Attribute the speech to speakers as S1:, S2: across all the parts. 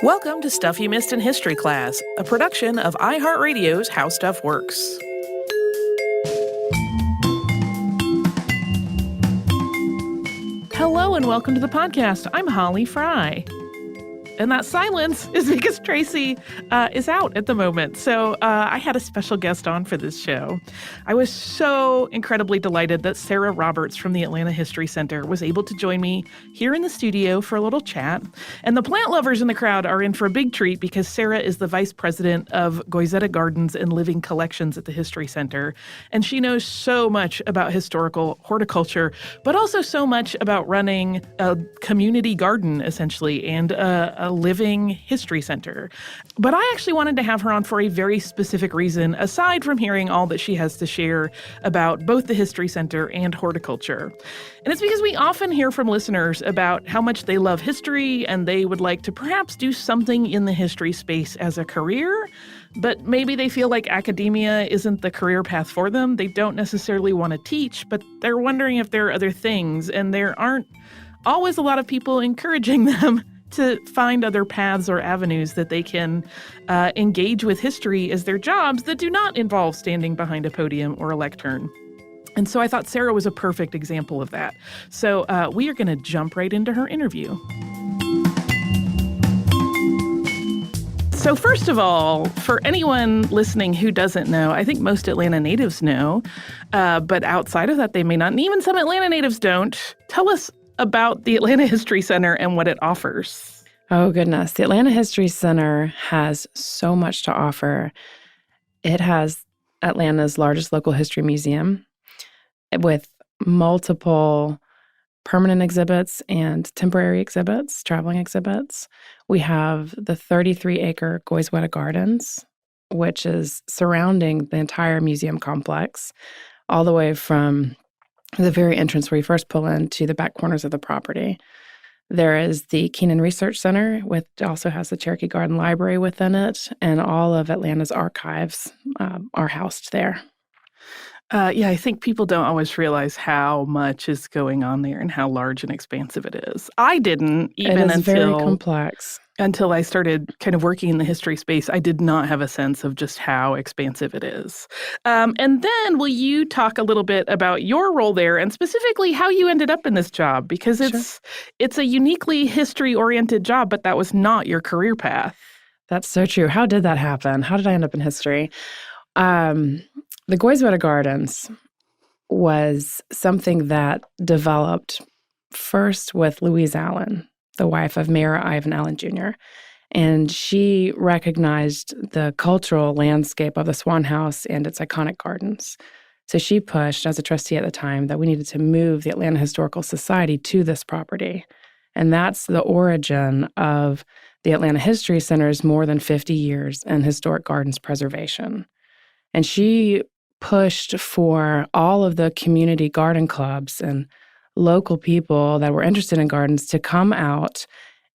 S1: Welcome to Stuff You Missed in History Class, a production of iHeartRadio's How Stuff Works. Hello and welcome to the podcast. I'm Holly Fry. And that silence is because Tracy is out at the moment. So I had a special guest on for this show. I was so incredibly delighted that Sarah Roberts from the Atlanta History Center was able to join me here in the studio for a little chat. And the plant lovers in the crowd are in for a big treat because Sarah is the vice president of Goizueta Gardens and Living Collections at the History Center. And she knows so much about historical horticulture, but also so much about running a community garden, essentially, and a living history center. But I actually wanted to have her on for a very specific reason, aside from hearing all that she has to share about both the History Center and horticulture. And it's because we often hear from listeners about how much they love history and they would like to perhaps do something in the history space as a career, but maybe they feel like academia isn't the career path for them. They don't necessarily want to teach, but they're wondering if there are other things, and there aren't always a lot of people encouraging them to find other paths or avenues that they can engage with history as their jobs that do not involve standing behind a podium or a lectern. And so I thought Sarah was a perfect example of that. So we are going to jump right into her interview. So first of all, for anyone listening who doesn't know, I think most Atlanta natives know, but outside of that, they may not, and even some Atlanta natives don't. Tell us about the Atlanta History Center and what it offers.
S2: Oh, goodness. The Atlanta History Center has so much to offer. It has Atlanta's largest local history museum with multiple permanent exhibits and temporary exhibits, traveling exhibits. We have the 33-acre Goizueta Gardens, which is surrounding the entire museum complex, all the way from the very entrance where you first pull in to the back corners of the property. There is the Keenan Research Center, which also has the Cherokee Garden Library within it, and all of Atlanta's archives are housed there.
S1: I think people don't always realize how much is going on there and how large and expansive it is. I didn't, even
S2: very complex.
S1: Until I started kind of working in the history space, I did not have a sense of just how expansive it is. And then will you talk a little bit about your role there and specifically how you ended up in this job? Because it's a uniquely history-oriented job, but that was not your career path.
S2: That's so true. How did that happen? How did I end up in history? The Goizueta Gardens was something that developed first with Louise Allen, the wife of Mayor Ivan Allen Jr., and she recognized the cultural landscape of the Swan House and its iconic gardens. So she pushed, as a trustee at the time, that we needed to move the Atlanta Historical Society to this property. And that's the origin of the Atlanta History Center's more than 50 years in historic gardens preservation. And she pushed for all of the community garden clubs and local people that were interested in gardens to come out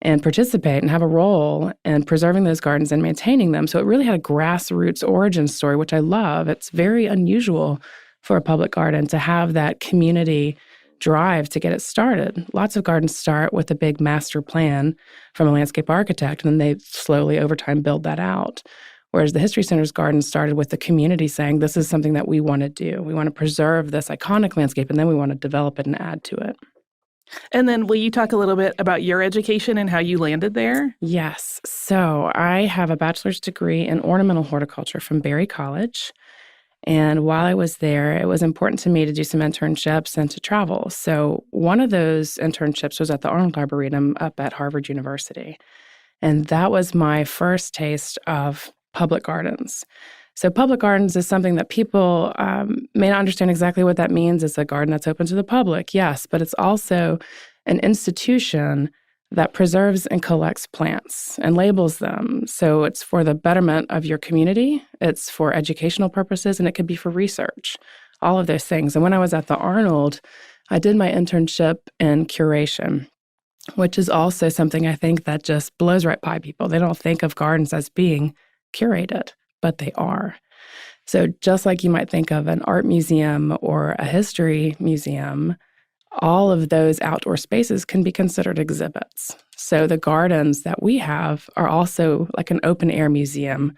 S2: and participate and have a role in preserving those gardens and maintaining them. So it really had a grassroots origin story, which I love. It's very unusual for a public garden to have that community drive to get it started. Lots of gardens start with a big master plan from a landscape architect, and then they slowly over time build that out. Whereas the History Center's garden started with the community saying, this is something that we want to do. We want to preserve this iconic landscape, and then we want to develop it and add to it.
S1: And then will you talk a little bit about your education and how you landed there?
S2: Yes. So I have a bachelor's degree in ornamental horticulture from Berry College. And while I was there, it was important to me to do some internships and to travel. So one of those internships was at the Arnold Arboretum up at Harvard University. And that was my first taste of public gardens. So public gardens is something that people may not understand exactly what that means. It's a garden that's open to the public, yes, but it's also an institution that preserves and collects plants and labels them. So it's for the betterment of your community, it's for educational purposes, and it could be for research, all of those things. And when I was at the Arnold, I did my internship in curation, which is also something I think that just blows right by people. They don't think of gardens as being curated, but they are. So just like you might think of an art museum or a history museum, all of those outdoor spaces can be considered exhibits. So the gardens that we have are also like an open air museum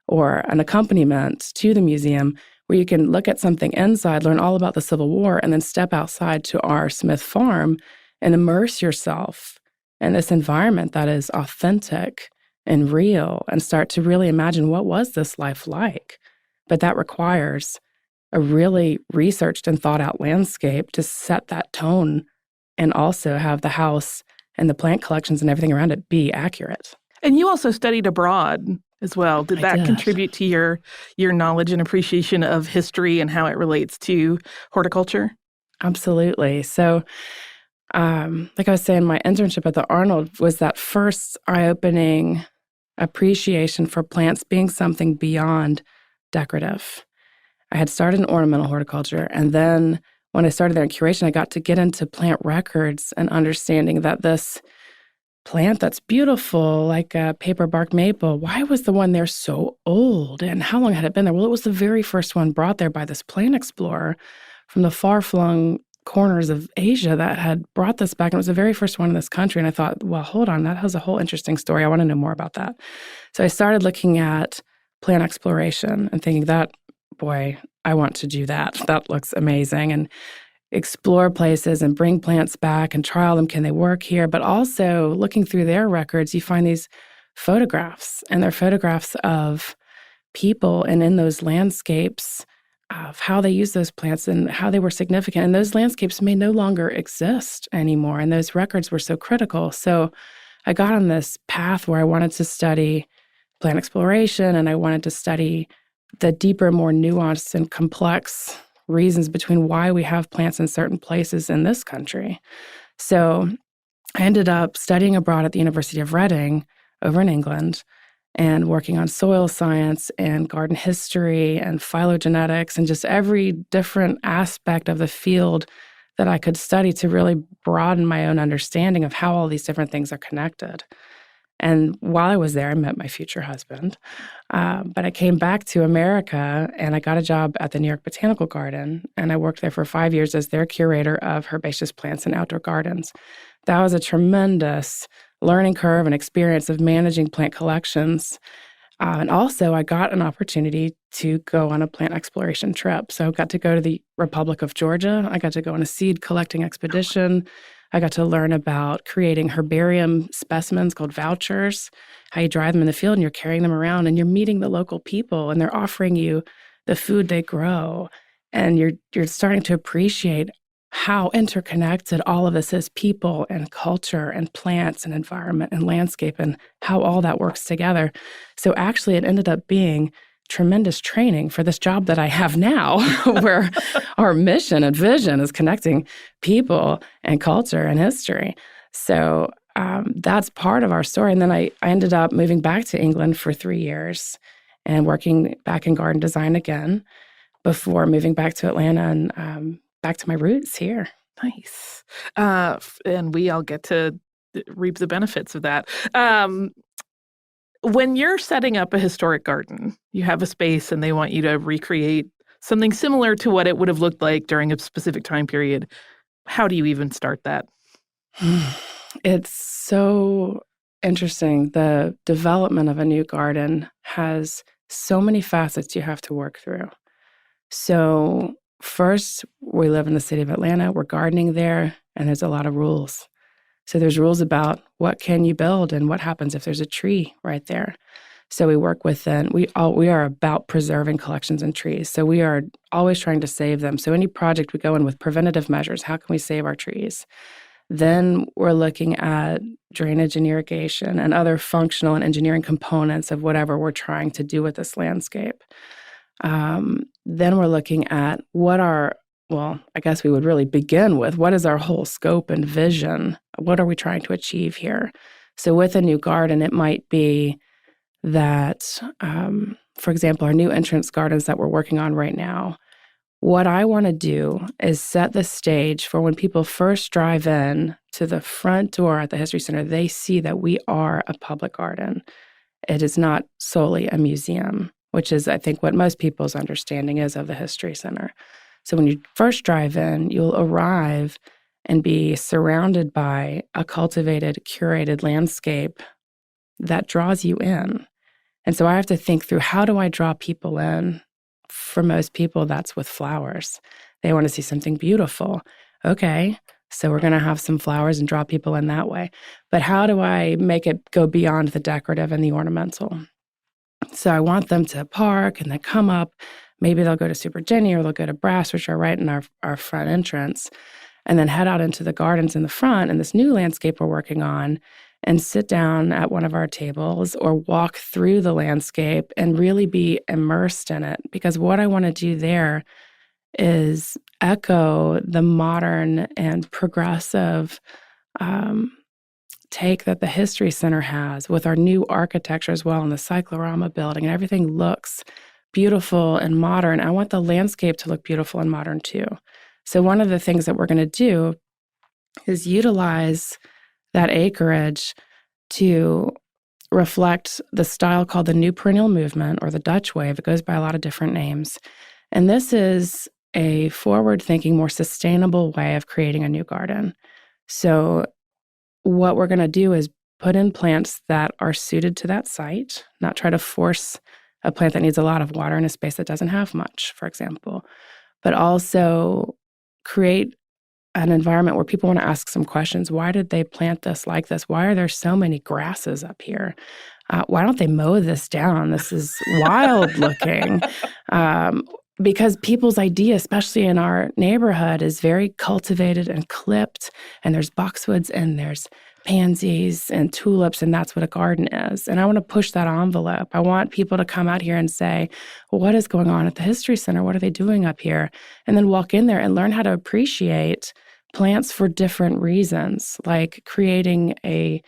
S2: or an accompaniment to the museum where you can look at something inside, learn all about the Civil War, and then step outside to our Smith farm and immerse yourself in this environment that is authentic and real and start to really imagine what was this life like. But that requires a really researched and thought out landscape to set that tone and also have the house and the plant collections and everything around it be accurate.
S1: And you also studied abroad as well. Did that contribute to your knowledge and appreciation of history and how it relates to horticulture?
S2: Absolutely. So, like I was saying, my internship at the Arnold was that first eye-opening appreciation for plants being something beyond decorative. I had started in ornamental horticulture, and then when I started there in curation, I got to get into plant records and understanding that this plant that's beautiful, like a paper-bark maple, why was the one there so old, and how long had it been there? Well, it was the very first one brought there by this plant explorer from the far-flung corners of Asia that had brought this back, and it was the very first one in this country, and I thought, well, hold on, that has a whole interesting story. I want to know more about that. So I started looking at plant exploration and thinking that, boy, I want to do that. That looks amazing. And explore places and bring plants back and trial them. Can they work here? But also looking through their records, you find these photographs, and they're photographs of people and in those landscapes of how they use those plants and how they were significant. And those landscapes may no longer exist anymore. And those records were so critical. So I got on this path where I wanted to study plant exploration, and I wanted to study the deeper, more nuanced and complex reasons between why we have plants in certain places in this country. So I ended up studying abroad at the University of Reading over in England and working on soil science and garden history and phylogenetics and just every different aspect of the field that I could study to really broaden my own understanding of how all these different things are connected. And while I was there, I met my future husband. But I came back to America, and I got a job at the New York Botanical Garden, and I worked there for 5 years as their curator of herbaceous plants and outdoor gardens. That was a tremendous learning curve and experience of managing plant collections. And also, I got an opportunity to go on a plant exploration trip. So I got to go to the Republic of Georgia. I got to go on a seed collecting expedition. I got to learn about creating herbarium specimens called vouchers, how you dry them in the field and you're carrying them around and you're meeting the local people and they're offering you the food they grow. And you're starting to appreciate how interconnected all of this is, people and culture and plants and environment and landscape and how all that works together. So actually it ended up being tremendous training for this job that I have now, where our mission and vision is connecting people and culture and history. So that's part of our story. And then I ended up moving back to England for 3 years and working back in garden design again before moving back to Atlanta and back to my roots here.
S1: Nice. And we all get to reap the benefits of that. When you're setting up a historic garden, you have a space and they want you to recreate something similar to what it would have looked like during a specific time period. How do you even start that?
S2: It's so interesting. The development of a new garden has so many facets you have to work through. So first, we live in the city of Atlanta. We're gardening there, and there's a lot of rules. So there's rules about what can you build and what happens if there's a tree right there. So we work within, we are about preserving collections and trees. So we are always trying to save them. So any project we go in with preventative measures, how can we save our trees? Then we're looking at drainage and irrigation and other functional and engineering components of whatever we're trying to do with this landscape. Then we're looking at I guess we would really begin with what is our whole scope and vision? What are we trying to achieve here? So with a new garden, it might be that, for example, our new entrance gardens that we're working on right now, what I want to do is set the stage for when people first drive in to the front door at the History Center, they see that we are a public garden. It is not solely a museum, which is, I think, what most people's understanding is of the History Center. So when you first drive in, you'll arrive and be surrounded by a cultivated, curated landscape that draws you in. And so I have to think through, how do I draw people in? For most people, that's with flowers. They want to see something beautiful. Okay, so we're going to have some flowers and draw people in that way. But how do I make it go beyond the decorative and the ornamental? So I want them to park and then come up. Maybe they'll go to Super Jenny or they'll go to Brass, which are right in our front entrance, and then head out into the gardens in the front and this new landscape we're working on, and sit down at one of our tables or walk through the landscape and really be immersed in it. Because what I want to do there is echo the modern and progressive take that the History Center has with our new architecture as well, and the cyclorama building, and everything looks beautiful and modern. I want the landscape to look beautiful and modern too. So one of the things that we're going to do is utilize that acreage to reflect the style called the New Perennial Movement, or the Dutch Wave. It goes by a lot of different names. And this is a forward-thinking, more sustainable way of creating a new garden. So what we're going to do is put in plants that are suited to that site, not try to force a plant that needs a lot of water in a space that doesn't have much, for example, but also create an environment where people want to ask some questions. Why did they plant this like this? Why are there so many grasses up here? Why don't they mow this down? This is wild looking. Because people's idea, especially in our neighborhood, is very cultivated and clipped, and there's boxwoods and there's pansies and tulips, and that's what a garden is. And I want to push that envelope. I want people to come out here and say, well, what is going on at the History Center? What are they doing up here? And then walk in there and learn how to appreciate plants for different reasons, like creating a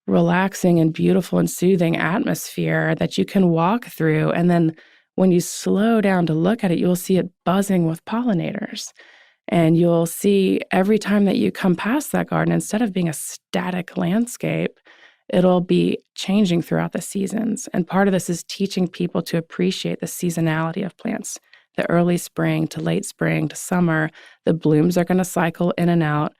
S2: relaxing and beautiful and soothing atmosphere that you can walk through. And then when you slow down to look at it, you'll see it buzzing with pollinators. And you'll see every time that you come past that garden, instead of being a static landscape, it'll be changing throughout the seasons. And part of this is teaching people to appreciate the seasonality of plants. The early spring to late spring to summer, the blooms are going to cycle in and out.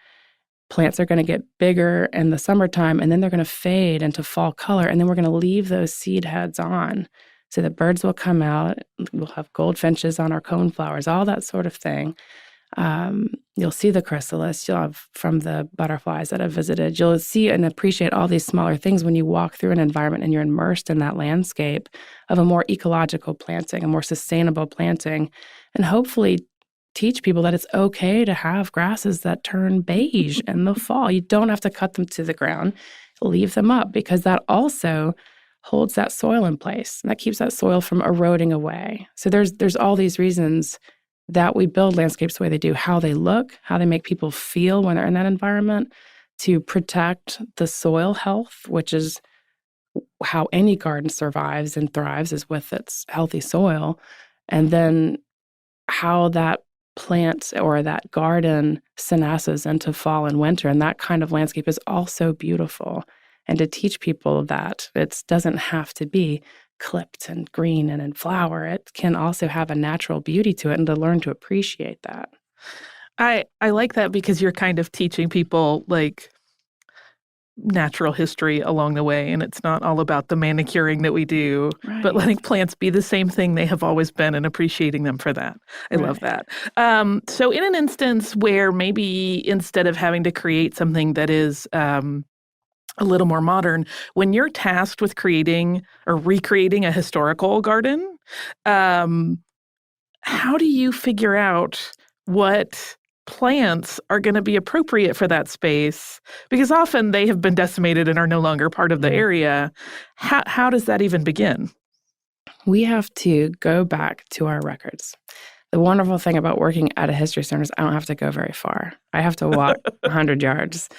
S2: Plants are going to get bigger in the summertime, and then they're going to fade into fall color. And then we're going to leave those seed heads on. So the birds will come out, we'll have goldfinches on our coneflowers, all that sort of thing. You'll see the chrysalis, you'll have from the butterflies that have visited. You'll see and appreciate all these smaller things when you walk through an environment and you're immersed in that landscape of a more ecological planting, a more sustainable planting, and hopefully teach people that it's okay to have grasses that turn beige in the fall. You don't have to cut them to the ground, leave them up, because that also holds that soil in place, and that keeps that soil from eroding away. So there's all these reasons that we build landscapes the way they do, how they look, how they make people feel when they're in that environment, to protect the soil health, which is how any garden survives and thrives, is with its healthy soil, and then how that plant or that garden senesces into fall and winter. And that kind of landscape is also beautiful. And to teach people that it doesn't have to be clipped and green and in flower. It can also have a natural beauty to it, and to learn to appreciate that.
S1: I like that, because you're kind of teaching people like natural history along the way, and it's not all about the manicuring that we do, but letting plants be the same thing they have always been and appreciating them for that. I love that. So in an instance where maybe instead of having to create something that is a little more modern, when you're tasked with creating or recreating a historical garden, how do you figure out what plants are going to be appropriate for that space? Because often they have been decimated and are no longer part of the area. How does that even begin?
S2: We have to go back to our records. The wonderful thing about working at a history center is I don't have to go very far. I have to walk 100 yards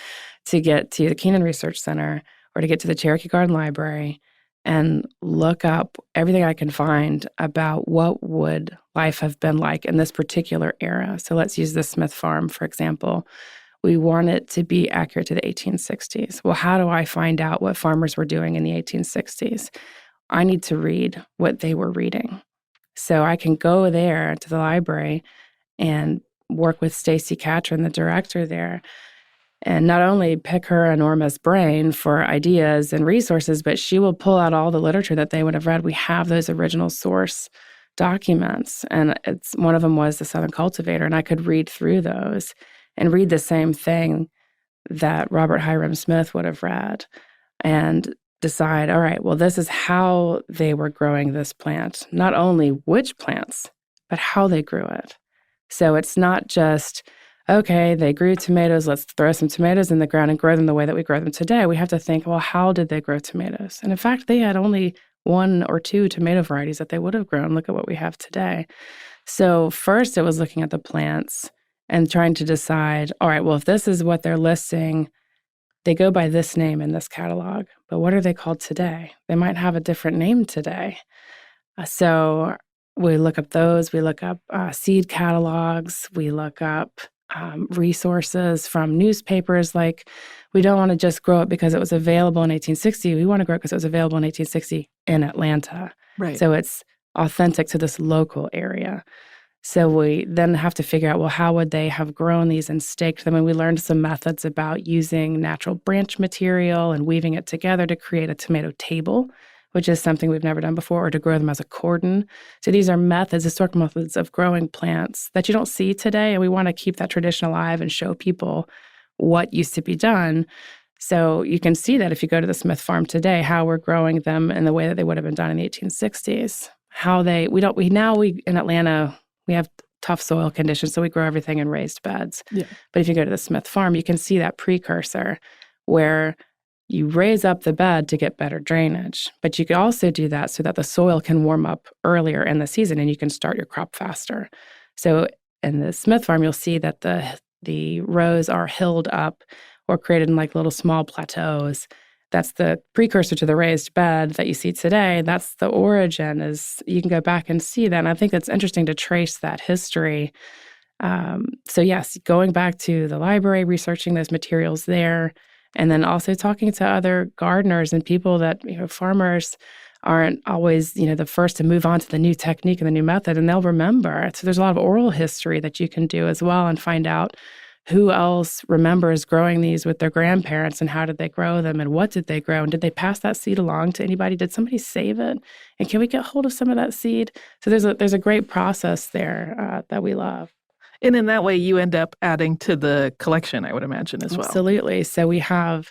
S2: to get to the Keenan Research Center or to get to the Cherokee Garden Library and look up everything I can find about what would life have been like in this particular era. So let's use the Smith Farm, for example. We want it to be accurate to the 1860s. Well, how do I find out what farmers were doing in the 1860s? I need to read what they were reading. So I can go there to the library and work with Stacy Catron, the director there, and not only pick her enormous brain for ideas and resources, but she will pull out all the literature that they would have read. We have those original source documents, and one of them was The Southern Cultivator, and I could read through those and read the same thing that Robert Hiram Smith would have read and decide, all right, well, this is how they were growing this plant, not only which plants, but how they grew it. So it's not just, okay, they grew tomatoes, let's throw some tomatoes in the ground and grow them the way that we grow them today. We have to think, well, how did they grow tomatoes? And in fact, they had only 1 or 2 tomato varieties that they would have grown. Look at what we have today. So first it was looking at the plants and trying to decide, all right, well, if this is what they're listing, they go by this name in this catalog, but what are they called today? They might have a different name today. So we look up those, we look up seed catalogs, we look up resources from newspapers. Like, we don't want to just grow it because it was available in 1860. We want to grow it because it was available in 1860 in Atlanta.
S1: Right.
S2: So it's authentic to this local area. So we then have to figure out, well, how would they have grown these and staked them? And we learned some methods about using natural branch material and weaving it together to create a tomato table, which is something we've never done before, or to grow them as a cordon. So these are methods, historical methods of growing plants that you don't see today. And we want to keep that tradition alive and show people what used to be done. So you can see that if you go to the Smith farm today, how we're growing them in the way that they would have been done in the 1860s. In Atlanta, we have tough soil conditions, so we grow everything in raised beds.
S1: Yeah.
S2: But if you go to the Smith farm, you can see that precursor where you raise up the bed to get better drainage. But you can also do that so that the soil can warm up earlier in the season and you can start your crop faster. So in the Smith farm, you'll see that the rows are hilled up or created in like little small plateaus. That's the precursor to the raised bed that you see today. That's the origin. Is you can go back and see that. And I think it's interesting to trace that history. So yes, going back to the library, researching those materials there, and then also talking to other gardeners and people that, farmers aren't always, the first to move on to the new technique and the new method, and they'll remember. So there's a lot of oral history that you can do as well and find out who else remembers growing these with their grandparents and how did they grow them and what did they grow and did they pass that seed along to anybody? Did somebody save it? And can we get hold of some of that seed? So there's a great process there that we love.
S1: And in that way, you end up adding to the collection, I would imagine, as well.
S2: Absolutely. So we have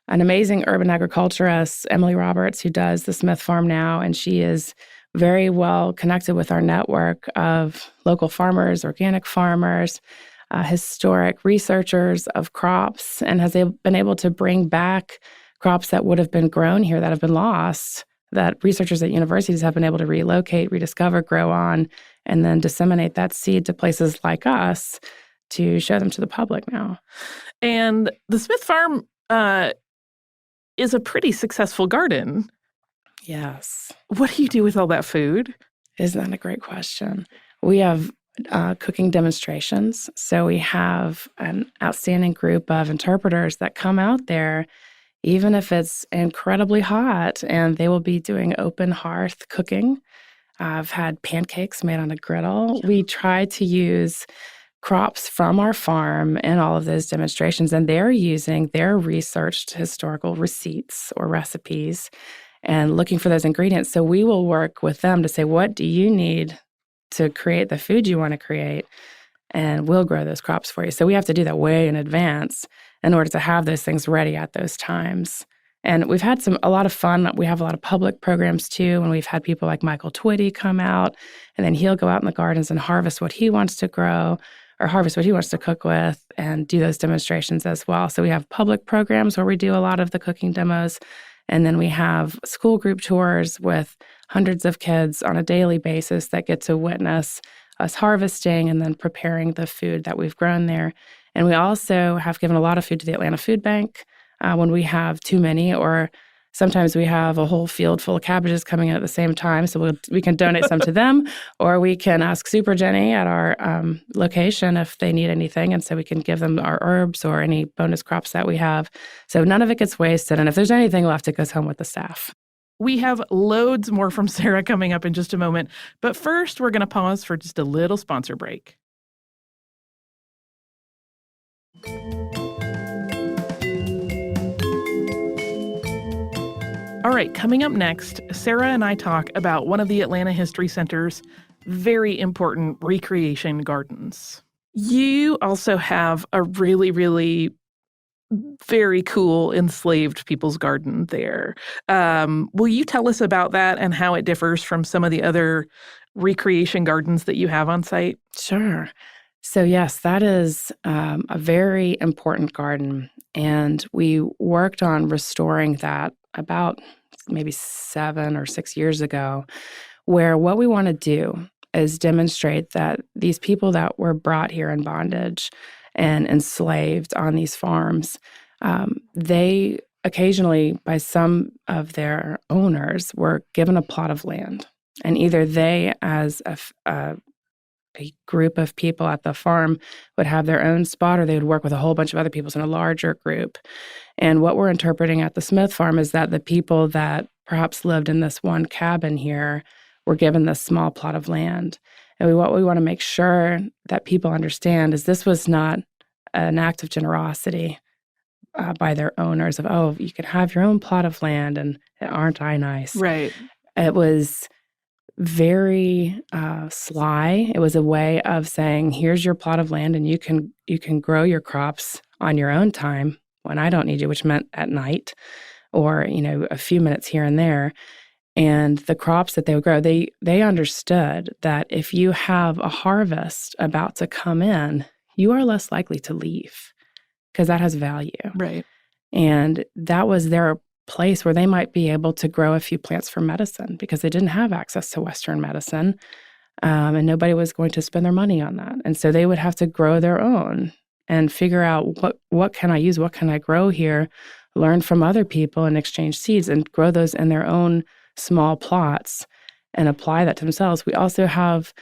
S2: an amazing urban agriculturist, Emily Roberts, who does the Smith Farm now, and she is very well connected with our network of local farmers, organic farmers, historic researchers of crops, and has been able to bring back crops that would have been grown here that have been lost, that researchers at universities have been able to relocate, rediscover, grow on, and then disseminate that seed to places like us to show them to the public now.
S1: And the Smith Farm is a pretty successful garden.
S2: Yes.
S1: What do you do with all that food?
S2: Isn't that a great question? We have cooking demonstrations. So we have an outstanding group of interpreters that come out there, even if it's incredibly hot, and they will be doing open hearth cooking. I've had pancakes made on a griddle. We try to use crops from our farm in all of those demonstrations, and they're using their researched historical receipts or recipes and looking for those ingredients. So we will work with them to say, what do you need to create the food you want to create? And we'll grow those crops for you. So we have to do that way in advance in order to have those things ready at those times. And we've had a lot of fun. We have a lot of public programs too, and we've had people like Michael Twitty come out, and then he'll go out in the gardens and harvest what he wants to grow or harvest what he wants to cook with and do those demonstrations as well. So we have public programs where we do a lot of the cooking demos. And then we have school group tours with hundreds of kids on a daily basis that get to witness us harvesting and then preparing the food that we've grown there. And we also have given a lot of food to the Atlanta Food Bank when we have too many, or sometimes we have a whole field full of cabbages coming in at the same time. So we can donate some to them, or we can ask Super Jenny at our location if they need anything. And so we can give them our herbs or any bonus crops that we have. So none of it gets wasted. And if there's anything left, it goes home with the staff.
S1: We have loads more from Sarah coming up in just a moment. But first, we're going to pause for just a little sponsor break. All right, coming up next, Sarah and I talk about one of the Atlanta History Center's very important recreation gardens. You also have a really, really very cool enslaved people's garden there. Will you tell us about that and how it differs from some of the other recreation gardens that you have on site?
S2: Sure. So yes, that is a very important garden. And we worked on restoring that about maybe 7 or 6 years ago, where what we want to do is demonstrate that these people that were brought here in bondage and enslaved on these farms, they occasionally, by some of their owners, were given a plot of land. And either they, as a group of people at the farm, would have their own spot, or they would work with a whole bunch of other people in a larger group. And what we're interpreting at the Smith farm is that the people that perhaps lived in this one cabin here were given this small plot of land. And what we want to make sure that people understand is this was not an act of generosity by their owners of, oh, you can have your own plot of land and aren't I nice?
S1: Right.
S2: It was very sly. It was a way of saying, here's your plot of land and you can grow your crops on your own time when I don't need you, which meant at night or, a few minutes here and there. And the crops that they would grow, they understood that if you have a harvest about to come in, you are less likely to leave because that has value.
S1: Right.
S2: And that was their place where they might be able to grow a few plants for medicine because they didn't have access to Western medicine, and nobody was going to spend their money on that. And so they would have to grow their own and figure out what can I use, what can I grow here, learn from other people and exchange seeds and grow those in their own small plots and apply that to themselves. We also have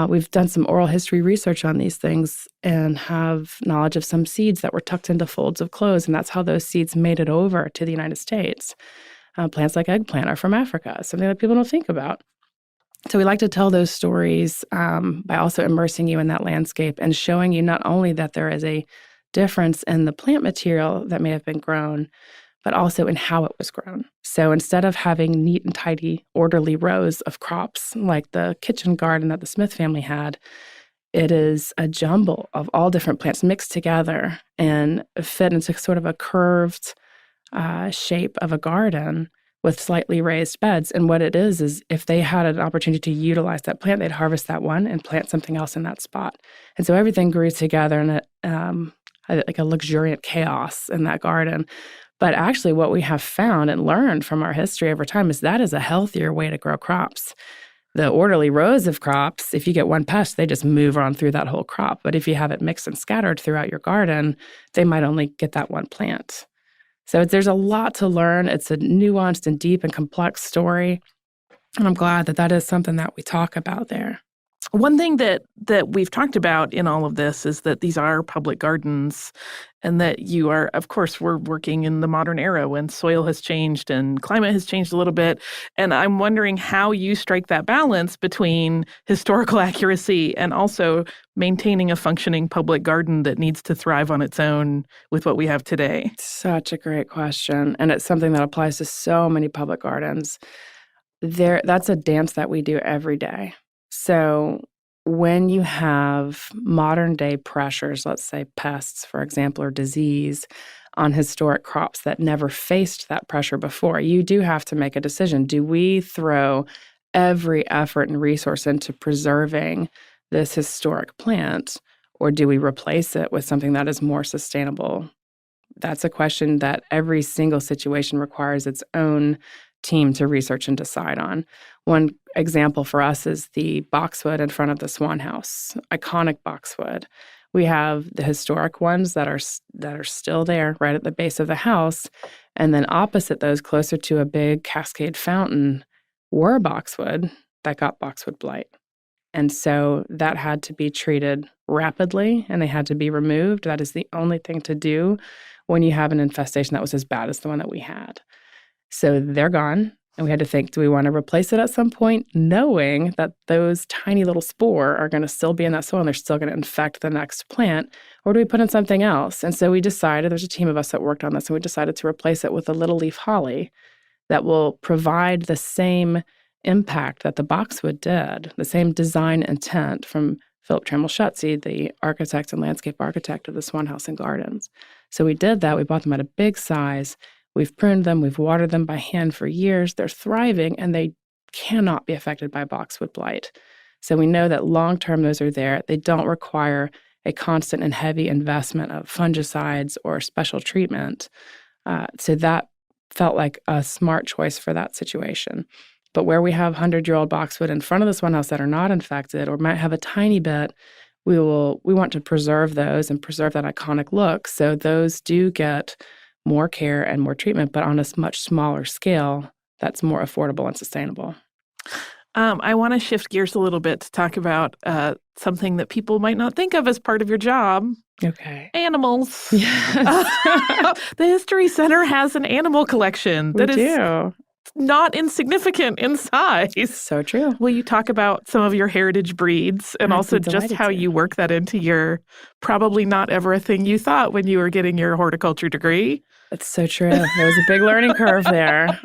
S2: we've done some oral history research on these things and have knowledge of some seeds that were tucked into folds of clothes, and that's how those seeds made it over to the United States. Plants like eggplant are from Africa, something that people don't think about. So we like to tell those stories by also immersing you in that landscape and showing you not only that there is a difference in the plant material that may have been grown, but also in how it was grown. So instead of having neat and tidy, orderly rows of crops like the kitchen garden that the Smith family had, it is a jumble of all different plants mixed together and fit into sort of a curved shape of a garden with slightly raised beds. And what it is if they had an opportunity to utilize that plant, they'd harvest that one and plant something else in that spot. And so everything grew together in like a luxuriant chaos in that garden. But actually what we have found and learned from our history over time is that is a healthier way to grow crops. The orderly rows of crops, if you get one pest, they just move on through that whole crop. But if you have it mixed and scattered throughout your garden, they might only get that one plant. So there's a lot to learn. It's a nuanced and deep and complex story. And I'm glad that is something that we talk about there.
S1: One thing that we've talked about in all of this is that these are public gardens and that you are, of course, we're working in the modern era when soil has changed and climate has changed a little bit. And I'm wondering how you strike that balance between historical accuracy and also maintaining a functioning public garden that needs to thrive on its own with what we have today.
S2: Such a great question. And it's something that applies to so many public gardens. That's a dance that we do every day. So when you have modern day pressures, let's say pests, for example, or disease on historic crops that never faced that pressure before, you do have to make a decision. Do we throw every effort and resource into preserving this historic plant, or do we replace it with something that is more sustainable? That's a question that every single situation requires its own team to research and decide on. One example for us is the boxwood in front of the Swan House, iconic boxwood. We have the historic ones that are still there right at the base of the house, and then opposite those, closer to a big cascade fountain, were boxwood that got boxwood blight. And so that had to be treated rapidly, and they had to be removed. That is the only thing to do when you have an infestation that was as bad as the one that we had. So they're gone, And we had to think, do we want to replace it at some point, knowing that those tiny little spore are going to still be in that soil and they're still going to infect the next plant? Or do we put in something else? And so we decided, there's a team of us that worked on this, and we decided to replace it with a little leaf holly that will provide the same impact that the boxwood did, the same design intent from Philip Trammell-Schutze, the architect and landscape architect of the Swan House and Gardens. So we did that. We bought them at a big size. We've pruned them. We've watered them by hand for years. They're thriving, and they cannot be affected by boxwood blight. So we know that long-term those are there. They don't require a constant and heavy investment of fungicides or special treatment. So that felt like a smart choice for that situation. But where we have 100-year-old boxwood in front of the Swan House that are not infected or might have a tiny bit, we want to preserve those and preserve that iconic look. So those do get more care and more treatment, but on a much smaller scale that's more affordable and sustainable.
S1: I want to shift gears a little bit to talk about something that people might not think of as part of your job.
S2: Okay.
S1: Animals.
S2: Yes.
S1: The History Center has an animal collection that is not insignificant in size.
S2: So true.
S1: Will you talk about some of your heritage breeds and also just how you work that into your probably not ever a thing you thought when you were getting your horticulture degree?
S2: That's so true. There was a big learning curve there.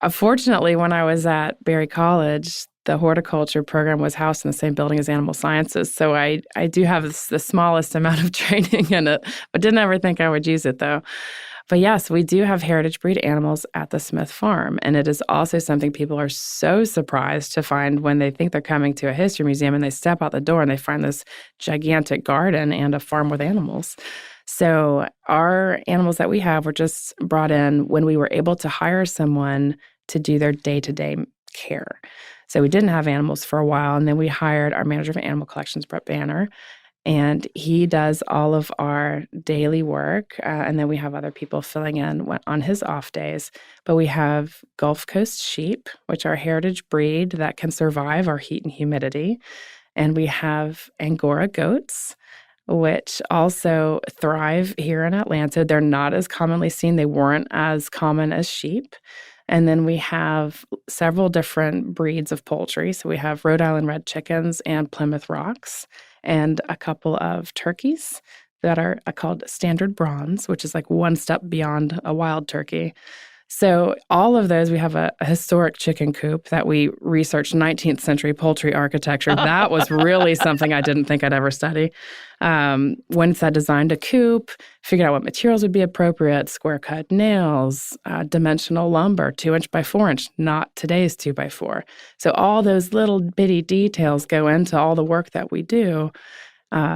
S2: Unfortunately, when I was at Berry College, the horticulture program was housed in the same building as animal sciences. So I do have the smallest amount of training in it, but didn't ever think I would use it, though. But yes, we do have heritage breed animals at the Smith Farm. And it is also something people are so surprised to find when they think they're coming to a history museum and they step out the door and they find this gigantic garden and a farm with animals. So our animals that we have were just brought in when we were able to hire someone to do their day-to-day care. So we didn't have animals for a while, and then we hired our manager of animal collections, Brett Banner, and he does all of our daily work, and then we have other people filling in on his off days. But we have Gulf Coast sheep, which are a heritage breed that can survive our heat and humidity, and we have Angora goats, which also thrive here in Atlanta. They're not as commonly seen. They weren't as common as sheep. And then we have several different breeds of poultry. So we have Rhode Island red chickens and Plymouth Rocks, and a couple of turkeys that are called standard bronze, which is like one step beyond a wild turkey. So all of those, we have a historic chicken coop that we researched 19th century poultry architecture. That was really something I didn't think I'd ever study. Once I designed a coop, figured out what materials would be appropriate, square cut nails, dimensional lumber, 2-inch by 4-inch, not today's 2x4. So all those little bitty details go into all the work that we do.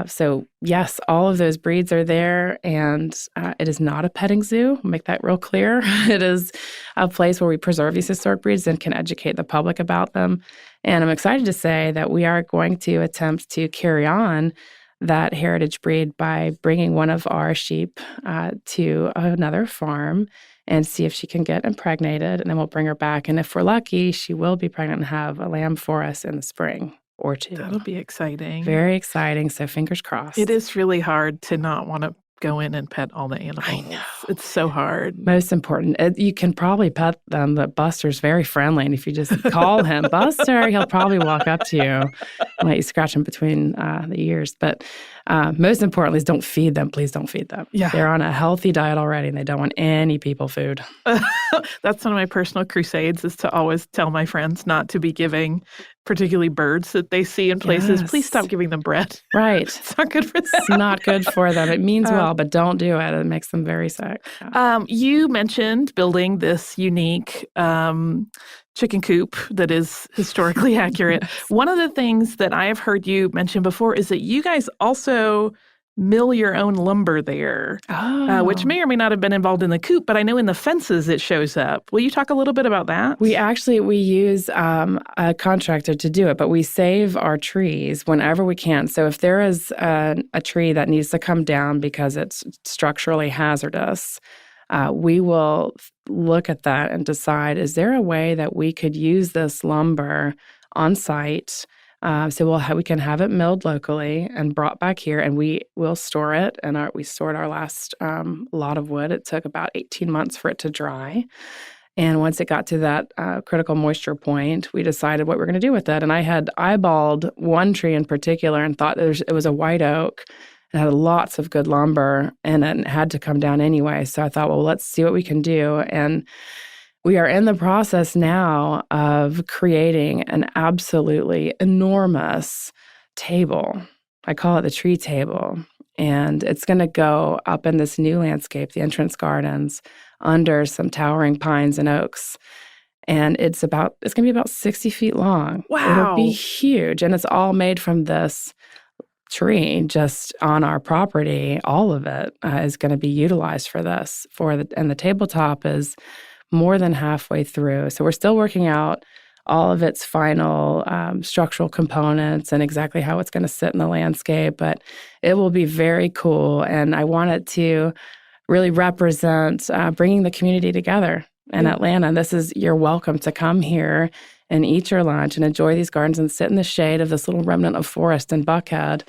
S2: So yes, all of those breeds are there, and it is not a petting zoo. I'll make that real clear. It is a place where we preserve these historic breeds and can educate the public about them. And I'm excited to say that we are going to attempt to carry on that heritage breed by bringing one of our sheep to another farm and see if she can get impregnated, and then we'll bring her back. And if we're lucky, she will be pregnant and have a lamb for us in the spring or two.
S1: That'll be exciting.
S2: Very exciting, so fingers crossed.
S1: It is really hard to not want to go in and pet all the animals.
S2: I know.
S1: It's so hard.
S2: Most important. You can probably pet them, but Buster's very friendly. And if you just call him, Buster, he'll probably walk up to you and let you scratch him between the ears. But most importantly is don't feed them. Please don't feed them.
S1: Yeah.
S2: They're on a healthy diet already, and they don't want any people food.
S1: That's one of my personal crusades, is to always tell my friends not to be giving particularly birds that they see in places.
S2: Yes.
S1: Please stop giving them bread.
S2: Right.
S1: It's not good for them.
S2: It's not good for them. It means well, but don't do it. It makes them very sick. Yeah.
S1: You mentioned building this unique chicken coop that is historically accurate.
S2: Yes.
S1: One of the things that I have heard you mention before is that you guys also mill your own lumber there, which may or may not have been involved in the coop, but I know in the fences it shows up. Will you talk a little bit about that?
S2: We use a contractor to do it, but we save our trees whenever we can. So if there is a tree that needs to come down because it's structurally hazardous, we will look at that and decide, is there a way that we could use this lumber on site? So we can have it milled locally and brought back here, and we will store it. And we stored our last lot of wood. It took about 18 months for it to dry. And once it got to that critical moisture point, we decided what we're going to do with it. And I had eyeballed one tree in particular and thought it was a white oak. It had lots of good lumber, and it had to come down anyway. So I thought, well, let's see what we can do. And we are in the process now of creating an absolutely enormous table. I call it the tree table. And it's going to go up in this new landscape, the entrance gardens, under some towering pines and oaks. And it's going to be about 60 feet long.
S1: Wow.
S2: It'll be huge. And it's all made from this tree just on our property. All of it is going to be utilized for this. And the tabletop is more than halfway through. So we're still working out all of its final structural components and exactly how it's going to sit in the landscape. But it will be very cool. And I want it to really represent bringing the community together in Atlanta. You're welcome to come here and eat your lunch and enjoy these gardens and sit in the shade of this little remnant of forest in Buckhead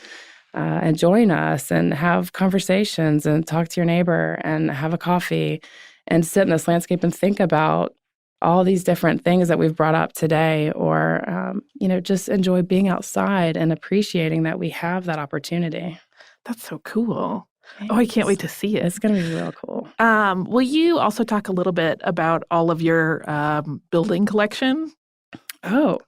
S2: and join us and have conversations and talk to your neighbor and have a coffee and sit in this landscape and think about all these different things that we've brought up today, or, just enjoy being outside and appreciating that we have that opportunity.
S1: That's so cool.
S2: Thanks.
S1: Oh, I can't wait to see it.
S2: It's going to be real cool.
S1: Will you also talk a little bit about all of your building collection?
S2: Oh,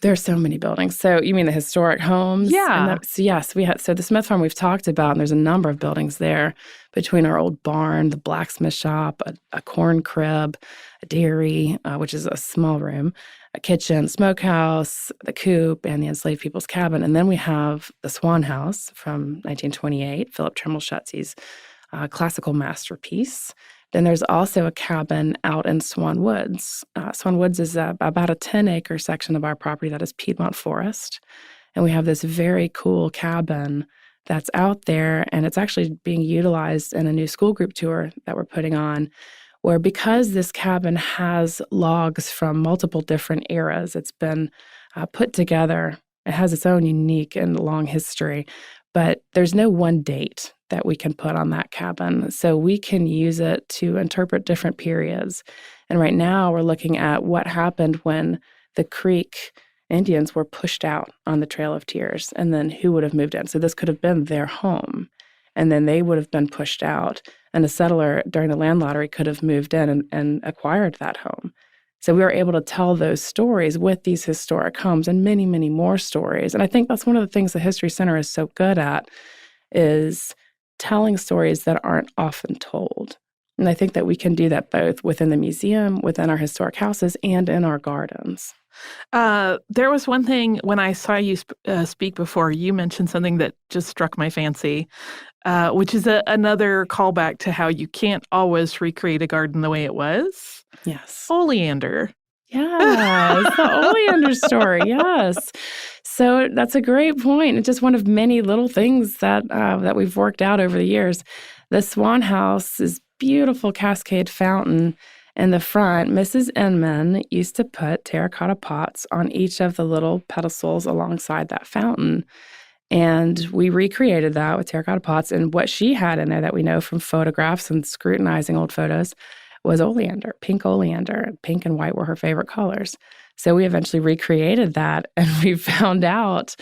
S2: there's so many buildings. So you mean the historic homes?
S1: Yeah.
S2: Yes, so the Smith Farm we've talked about, and there's a number of buildings there between our old barn, the blacksmith shop, a corn crib, a dairy, which is a small room, a kitchen, smokehouse, the coop, and the enslaved people's cabin. And then we have the Swan House from 1928, Philip Trimble Schutze's classical masterpiece. Then there's also a cabin out in Swan Woods. Swan Woods is about a 10-acre section of our property that is Piedmont Forest. And we have this very cool cabin that's out there, and it's actually being utilized in a new school group tour that we're putting on, where because this cabin has logs from multiple different eras, it's been put together. It has its own unique and long history, but there's no one date that we can put on that cabin. So we can use it to interpret different periods. And right now we're looking at what happened when the Creek Indians were pushed out on the Trail of Tears, and then who would have moved in. So this could have been their home, and then they would have been pushed out, and a settler during the land lottery could have moved in and acquired that home. So we were able to tell those stories with these historic homes and many, many more stories. And I think that's one of the things the History Center is so good at, is telling stories that aren't often told. And I think that we can do that both within the museum, within our historic houses, and in our gardens.
S1: There was one thing when I saw you speak before, you mentioned something that just struck my fancy, which is another callback to how you can't always recreate a garden the way it was.
S2: Yes.
S1: Oleander.
S2: Yes, the oleander story, yes. So that's a great point. It's just one of many little things that we've worked out over the years. The Swan House's beautiful cascade fountain in the front, Mrs. Inman used to put terracotta pots on each of the little pedestals alongside that fountain. And we recreated that with terracotta pots. And what she had in there that we know from photographs and scrutinizing old photos was oleander, pink and white were her favorite colors. So we eventually recreated that, and we found out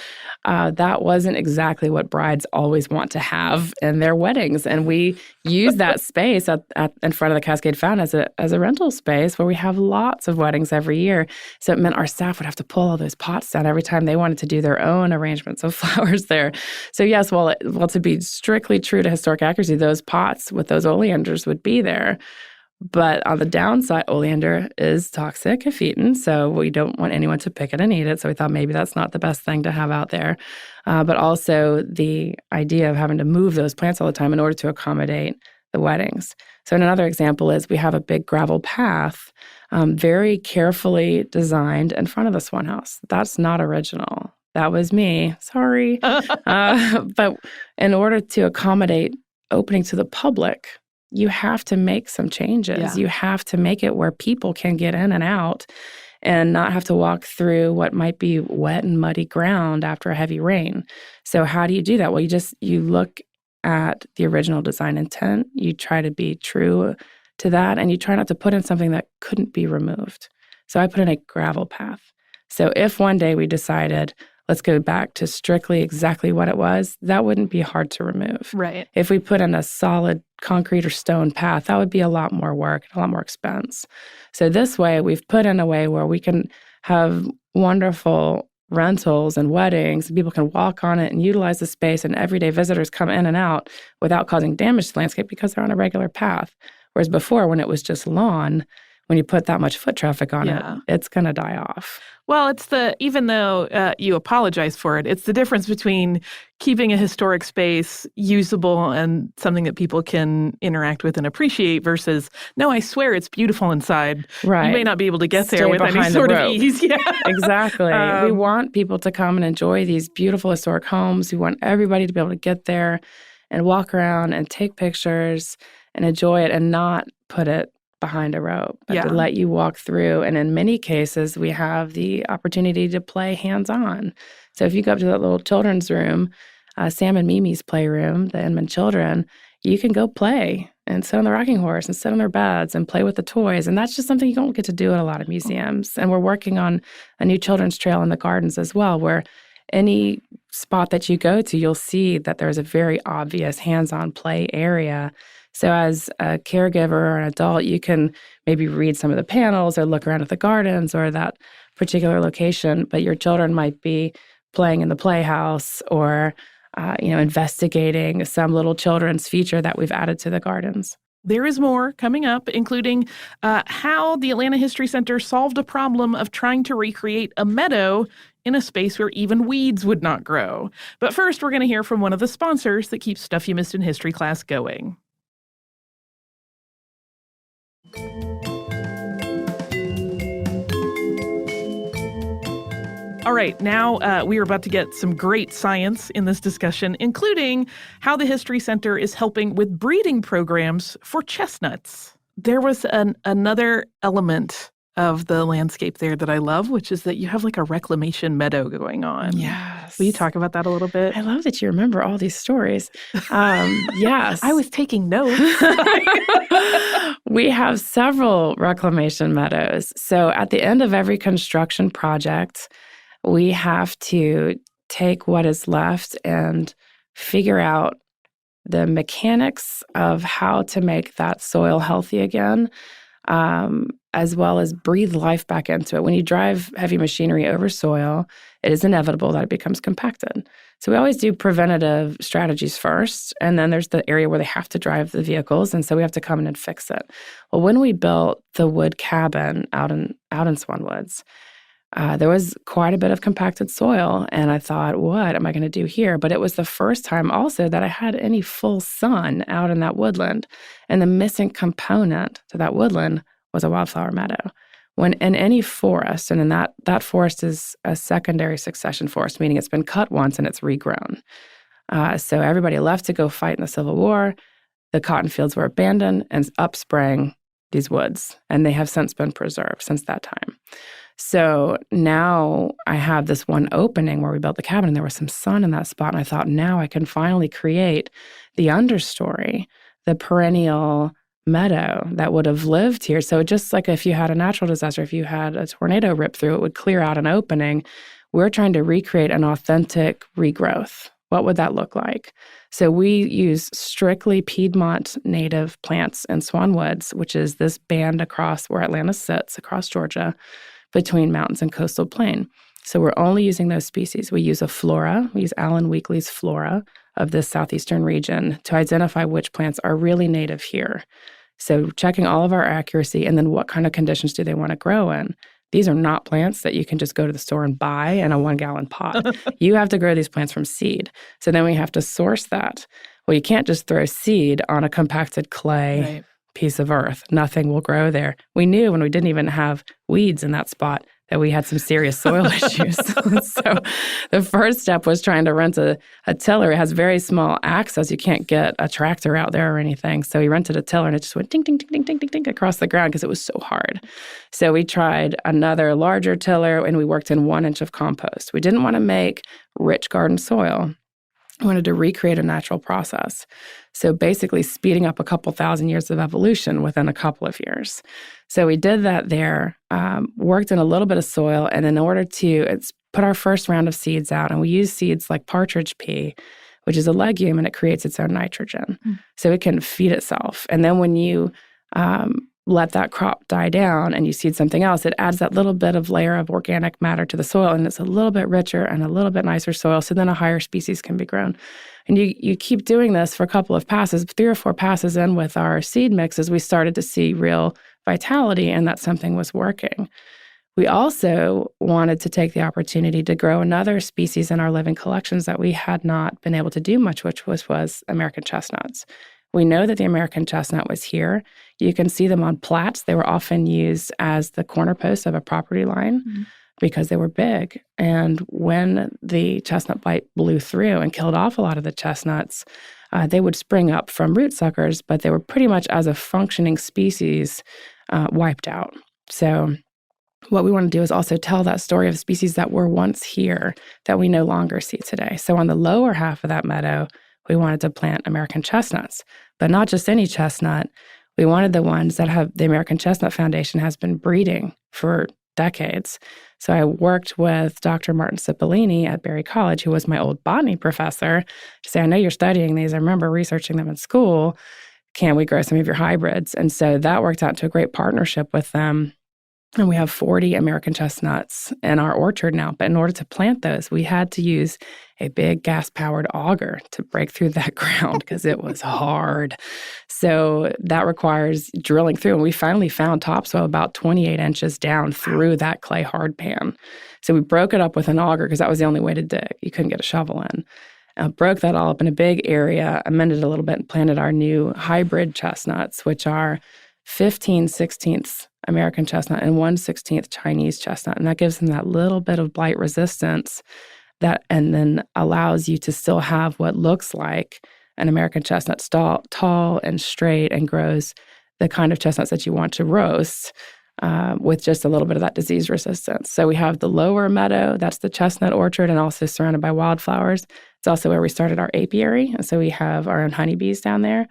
S2: that wasn't exactly what brides always want to have in their weddings. And we used that space in front of the Cascade Fountain as a rental space where we have lots of weddings every year. So it meant our staff would have to pull all those pots down every time they wanted to do their own arrangements of flowers there. So yes, well, to be strictly true to historic accuracy, those pots with those oleanders would be there. But on the downside, oleander is toxic if eaten, so we don't want anyone to pick it and eat it. So we thought maybe that's not the best thing to have out there. But also the idea of having to move those plants all the time in order to accommodate the weddings. So another example is we have a big gravel path, very carefully designed in front of the Swan House. That's not original. That was me. Sorry. But in order to accommodate opening to the public, you have to make some changes. Yeah. You have to make it where people can get in and out and not have to walk through what might be wet and muddy ground after a heavy rain. So how do you do that? Well, you look at the original design intent. You try to be true to that, and you try not to put in something that couldn't be removed. So I put in a gravel path. So if one day we decided, let's go back to strictly exactly what it was, that wouldn't be hard to remove.
S1: Right.
S2: If we put in a solid concrete or stone path, that would be a lot more work, a lot more expense. So this way, we've put in a way where we can have wonderful rentals and weddings, and people can walk on it and utilize the space, and everyday visitors come in and out without causing damage to the landscape because they're on a regular path. Whereas before, when it was just lawn, when you put that much foot traffic on it, it's going to die off.
S1: Well, even though you apologize for it, it's the difference between keeping a historic space usable and something that people can interact with and appreciate versus, no, I swear it's beautiful inside.
S2: Right.
S1: You may not be able to get there with any sort of ease. Yeah.
S2: Exactly. We want people to come and enjoy these beautiful historic homes. We want everybody to be able to get there and walk around and take pictures and enjoy it and not put it behind a rope, but to let you walk through. And in many cases, we have the opportunity to play hands-on. So if you go up to that little children's room, Sam and Mimi's playroom, the Inman children, you can go play and sit on the rocking horse and sit on their beds and play with the toys. And that's just something you don't get to do at a lot of museums. And we're working on a new children's trail in the gardens as well, where any spot that you go to, you'll see that there's a very obvious hands-on play area. So as a caregiver or an adult, you can maybe read some of the panels or look around at the gardens or that particular location, but your children might be playing in the playhouse or investigating some little children's feature that we've added to the gardens.
S1: There is more coming up, including how the Atlanta History Center solved a problem of trying to recreate a meadow in a space where even weeds would not grow. But first, we're going to hear from one of the sponsors that keeps Stuff You Missed in History class going. All right, now we are about to get some great science in this discussion, including how the History Center is helping with breeding programs for chestnuts. There was another element of the landscape there that I love, which is that you have like a reclamation meadow going on.
S2: Yes.
S1: Will you talk about that a little bit?
S2: I love that you remember all these stories. Yes.
S1: I was taking notes.
S2: We have several reclamation meadows. So at the end of every construction project, we have to take what is left and figure out the mechanics of how to make that soil healthy again, as well as breathe life back into it. When you drive heavy machinery over soil, it is inevitable that it becomes compacted. So we always do preventative strategies first, and then there's the area where they have to drive the vehicles, and so we have to come in and fix it. Well, when we built the wood cabin out in Swan Woods, there was quite a bit of compacted soil, and I thought, what am I going to do here? But it was the first time also that I had any full sun out in that woodland, and the missing component to that woodland was a wildflower meadow. When in any forest, and in that forest is a secondary succession forest, meaning it's been cut once and it's regrown. So everybody left to go fight in the Civil War. The cotton fields were abandoned, and up sprang these woods, and they have since been preserved since that time. So now I have this one opening where we built the cabin, and there was some sun in that spot, and I thought, now I can finally create the understory, the perennial meadow that would have lived here. So just like if you had a natural disaster, if you had a tornado rip through, it would clear out an opening. We're trying to recreate an authentic regrowth. What would that look like? So we use strictly Piedmont native plants in Swan Woods, which is this band across where Atlanta sits, across Georgia, between mountains and coastal plain. So we're only using those species. We use a flora. We use Alan Weekly's flora of this southeastern region to identify which plants are really native here. So checking all of our accuracy, and then what kind of conditions do they want to grow in? These are not plants that you can just go to the store and buy in a 1-gallon pot. You have to grow these plants from seed. So then we have to source that. Well, you can't just throw seed on a compacted clay piece of earth. Nothing will grow there. We knew when we didn't even have weeds in that spot that we had some serious soil issues. So the first step was trying to rent a tiller. It has very small access. You can't get a tractor out there or anything. So we rented a tiller, and it just went ding, ding, ding, ding, ding, ding, ding across the ground because it was so hard. So we tried another larger tiller, and we worked in 1 inch of compost. We didn't want to make rich garden soil. We wanted to recreate a natural process. So basically speeding up a couple thousand years of evolution within a couple of years. So we did that there, worked in a little bit of soil, and in order to put our first round of seeds out, and we use seeds like partridge pea, which is a legume, and it creates its own nitrogen. So it can feed itself. And then when you let that crop die down and you seed something else, it adds that little bit of layer of organic matter to the soil, and it's a little bit richer and a little bit nicer soil, so then a higher species can be grown. And you keep doing this for a couple of passes, 3 or 4 passes in with our seed mixes, we started to see real vitality and that something was working. We also wanted to take the opportunity to grow another species in our living collections that we had not been able to do much, which was American chestnuts. We know that the American chestnut was here. You can see them on plats. They were often used as the corner posts of a property line because they were big. And when the chestnut blight blew through and killed off a lot of the chestnuts, they would spring up from root suckers, but they were pretty much as a functioning species wiped out. So what we want to do is also tell that story of species that were once here that we no longer see today. So on the lower half of that meadow, we wanted to plant American chestnuts, but not just any chestnut. We wanted the ones that have the American Chestnut Foundation has been breeding for decades. So I worked with Dr. Martin Cipollini at Berry College, who was my old botany professor, to say, I know you're studying these. I remember researching them in school. Can we grow some of your hybrids? And so that worked out to a great partnership with them. And we have 40 American chestnuts in our orchard now. But in order to plant those, we had to use a big gas-powered auger to break through that ground because it was hard. So that requires drilling through. And we finally found topsoil about 28 inches down through that clay hard pan. So we broke it up with an auger because that was the only way to dig. You couldn't get a shovel in. Broke that all up in a big area, amended it a little bit, and planted our new hybrid chestnuts, which are 15/16 American chestnut and 1/16 Chinese chestnut. And that gives them that little bit of blight resistance and then allows you to still have what looks like an American chestnut tall and straight and grows the kind of chestnuts that you want to roast with just a little bit of that disease resistance. So we have the lower meadow, that's the chestnut orchard, and also surrounded by wildflowers. It's also where we started our apiary. And so we have our own honeybees down there.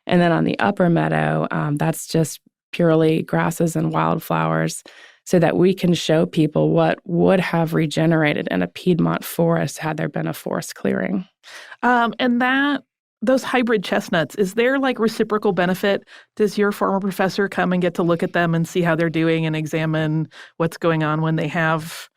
S2: And then on the upper meadow, that's just purely grasses and wildflowers so that we can show people what would have regenerated in a Piedmont forest had there been a forest clearing.
S1: And those hybrid chestnuts, is there like reciprocal benefit? Does your former professor come and get to look at them and see how they're doing and examine what's going on when they have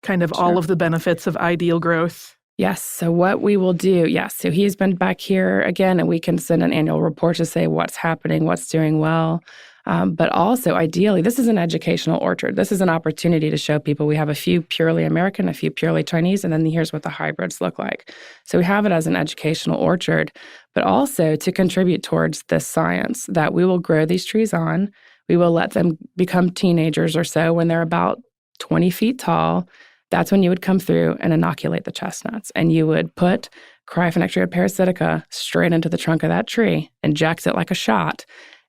S1: kind of all of the benefits of ideal growth?
S2: Yes. So what we will do, so he's been back here again, and we can send an annual report to say what's happening, what's doing well. But also, ideally, this is an educational orchard. This is an opportunity to show people we have a few purely American, a few purely Chinese, and then here's what the hybrids look like. So we have it as an educational orchard, but also to contribute towards this science that we will grow these trees on. We will let them become teenagers or so when they're about 20 feet tall. That's when you would come through and inoculate the chestnuts. And you would put Cryophenectria parasitica straight into the trunk of that tree, inject it like a shot,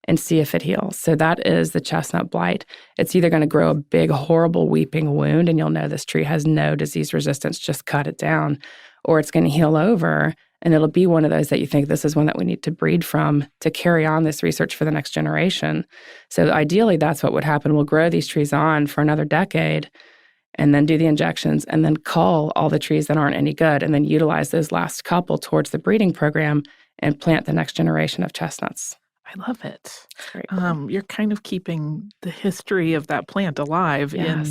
S2: and see if it heals. So that is the chestnut blight. It's either going to grow a big, horrible weeping wound, and you'll know this tree has no disease resistance, just cut it down, or it's going to heal over, and it'll be one of those that you think this is one that we need to breed from to carry on this research for the next generation. So ideally, that's what would happen. We'll grow these trees on for another decade, and then do the injections, and then cull all the trees that aren't any good, and then utilize those last couple towards the breeding program and plant the next generation of chestnuts.
S1: I love it.
S2: Very cool.
S1: You're kind of keeping the history of that plant alive in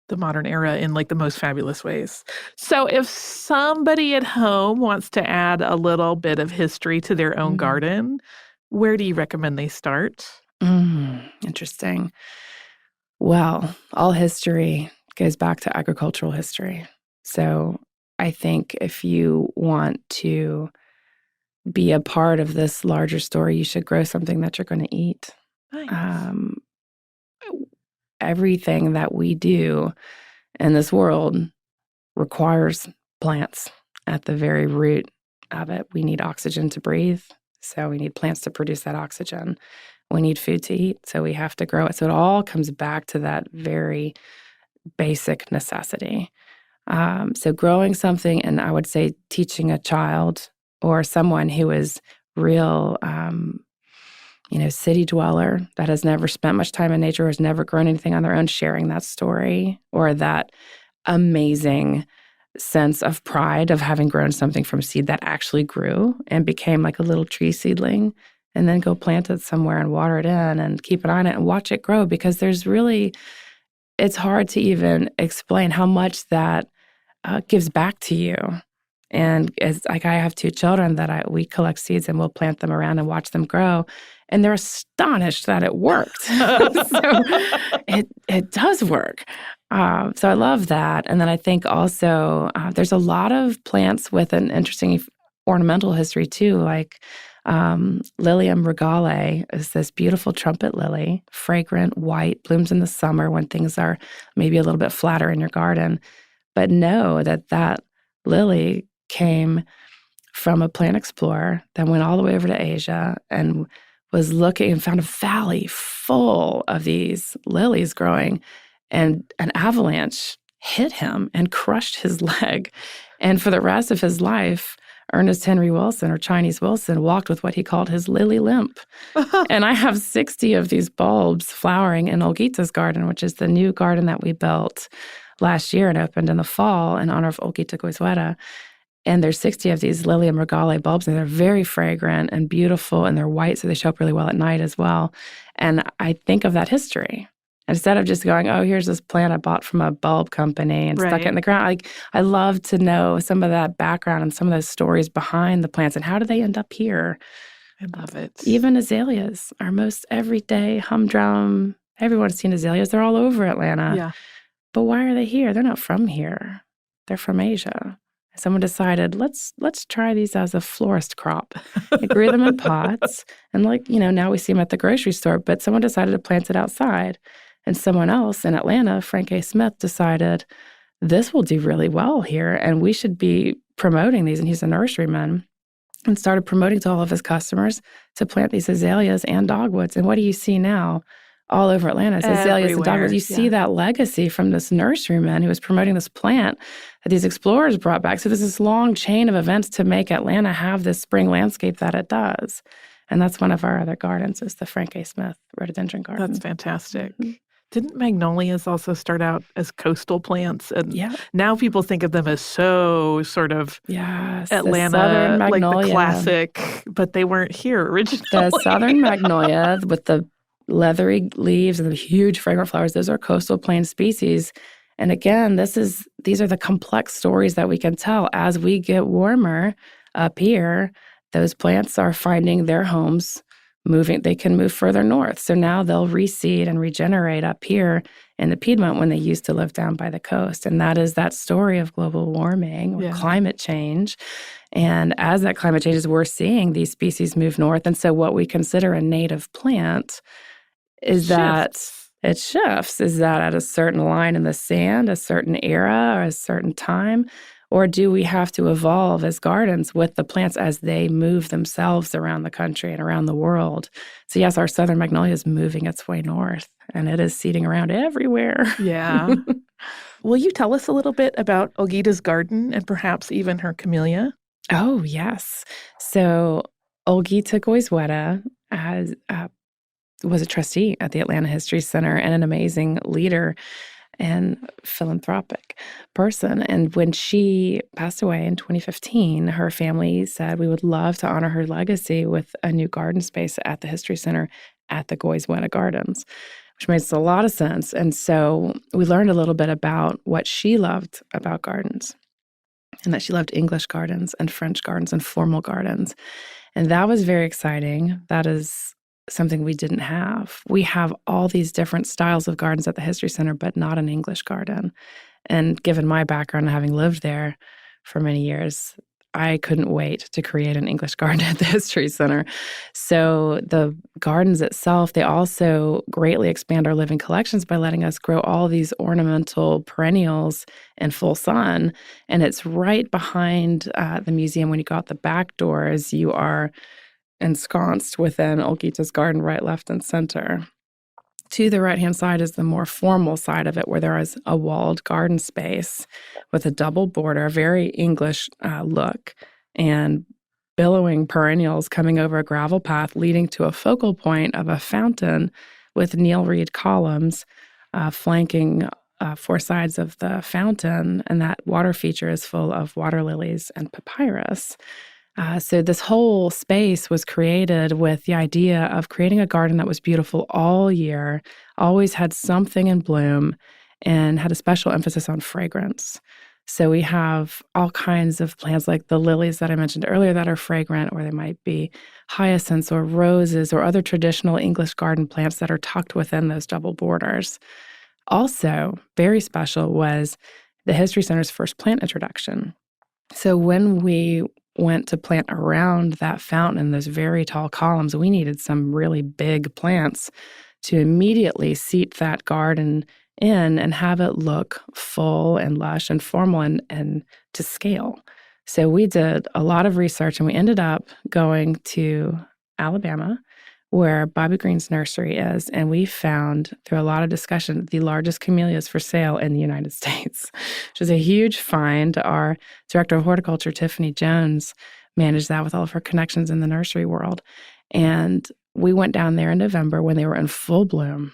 S1: the modern era in like the most fabulous ways. So if somebody at home wants to add a little bit of history to their own garden, where do you recommend they start?
S2: Interesting. Well, all history goes back to agricultural history. So I think if you want to be a part of this larger story, you should grow something that you're going to eat.
S1: Nice.
S2: Everything that we do in this world requires plants at the very root of it. We need oxygen to breathe, so we need plants to produce that oxygen. We need food to eat, so we have to grow it. So it all comes back to that very basic necessity. So growing something, and I would say teaching a child or someone who is real, city dweller that has never spent much time in nature, has never grown anything on their own, sharing that story or that amazing sense of pride of having grown something from seed that actually grew and became like a little tree seedling, and then go plant it somewhere and water it in and keep an eye on it and watch it grow, because it's hard to even explain how much that gives back to you. And as like I have two children that we collect seeds and we'll plant them around and watch them grow, and they're astonished that it worked. So it does work. So I love that. And then I think also there's a lot of plants with an interesting ornamental history too, like Lilium regale is this beautiful trumpet lily, fragrant, white, blooms in the summer when things are maybe a little bit flatter in your garden. But know that lily came from a plant explorer that went all the way over to Asia and was looking and found a valley full of these lilies growing, and an avalanche hit him and crushed his leg. And for the rest of his life, Ernest Henry Wilson, or Chinese Wilson, walked with what he called his lily limp. And I have 60 of these bulbs flowering in Olgita's garden, which is the new garden that we built last year and opened in the fall in honor of Olgita Goizueta. And there's 60 of these Lilium regale bulbs, and they're very fragrant and beautiful, and they're white, so they show up really well at night as well. And I think of that history. Instead of just going, oh, here's this plant I bought from a bulb company and stuck it in the ground. I love to know some of that background and some of those stories behind the plants and how did they end up here.
S1: I love it.
S2: Even azaleas, our most everyday humdrum. Everyone's seen azaleas. They're all over Atlanta.
S1: Yeah.
S2: But why are they here? They're not from here. They're from Asia. Someone decided, let's try these as a florist crop. They grew them in pots. And now we see them at the grocery store, but someone decided to plant it outside. And someone else in Atlanta, Frank A. Smith, decided this will do really well here and we should be promoting these. And he's a nurseryman, and started promoting to all of his customers to plant these azaleas and dogwoods. And what do you see now? All over Atlanta, it's azaleas and dogwoods. You see that legacy from this nurseryman who was promoting this plant that these explorers brought back. So there's this long chain of events to make Atlanta have this spring landscape that it does. And that's one of our other gardens, is the Frank A. Smith rhododendron garden.
S1: That's fantastic. Mm-hmm. Didn't magnolias also start out as coastal plants? And now people think of them as so sort of Atlanta, like the classic, but they weren't here originally.
S2: The southern magnolia with the leathery leaves and the huge fragrant flowers, those are coastal plain species. And again, these are the complex stories that we can tell. As we get warmer up here, those plants are finding their homes moving. They can move further north. So now they'll reseed and regenerate up here in the Piedmont when they used to live down by the coast. And that is that story of global warming, or climate change. And as that climate changes, we're seeing these species move north. And so what we consider a native plant is that it shifts. Is that at a certain line in the sand, a certain era, or a certain time? Or do we have to evolve as gardens with the plants as they move themselves around the country and around the world? So yes, our southern magnolia is moving its way north, and it is seeding around everywhere.
S1: Yeah. Will you tell us a little bit about Olgita's garden and perhaps even her camellia?
S2: Oh, yes. So Olgita Goizueta was a trustee at the Atlanta History Center and an amazing leader and philanthropic person. And when she passed away in 2015, her family said, we would love to honor her legacy with a new garden space at the History Center at the Goizueta Gardens, which makes a lot of sense. And so we learned a little bit about what she loved about gardens, and that she loved English gardens and French gardens and formal gardens. And that was very exciting. That is something we didn't have. We have all these different styles of gardens at the History Center, but not an English garden. And given my background, having lived there for many years, I couldn't wait to create an English garden at the History Center. So the gardens itself, they also greatly expand our living collections by letting us grow all these ornamental perennials in full sun. And it's right behind the museum. When you go out the back doors, you are ensconced within Olgita's garden, right, left, and center. To the right-hand side is the more formal side of it, where there is a walled garden space with a double border, very English look, and billowing perennials coming over a gravel path leading to a focal point of a fountain with Neil Reed columns flanking four sides of the fountain, and that water feature is full of water lilies and papyrus. So this whole space was created with the idea of creating a garden that was beautiful all year, always had something in bloom, and had a special emphasis on fragrance. So we have all kinds of plants like the lilies that I mentioned earlier that are fragrant, or they might be hyacinths or roses or other traditional English garden plants that are tucked within those double borders. Also, very special was the History Center's first plant introduction. So when we went to plant around that fountain in those very tall columns, we needed some really big plants to immediately seat that garden in and have it look full and lush and formal and to scale. So we did a lot of research, and we ended up going to Alabama, where Bobby Green's nursery is, and we found, through a lot of discussion, the largest camellias for sale in the United States, which was a huge find. Our director of horticulture, Tiffany Jones, managed that with all of her connections in the nursery world. And we went down there in November when they were in full bloom,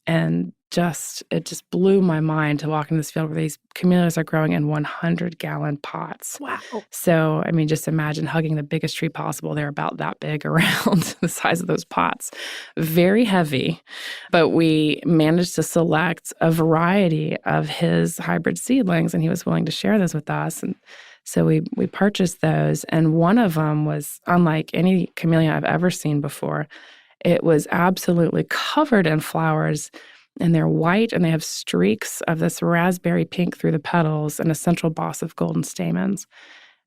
S2: and it just blew my mind to walk in this field where these camellias are growing in 100-gallon pots.
S1: Wow.
S2: So, I mean, just imagine hugging the biggest tree possible. They're about that big around, the size of those pots. Very heavy, but we managed to select a variety of his hybrid seedlings, and he was willing to share those with us. And so we purchased those, and one of them was unlike any camellia I've ever seen before. It was absolutely covered in flowers, and they're white, and they have streaks of this raspberry pink through the petals and a central boss of golden stamens.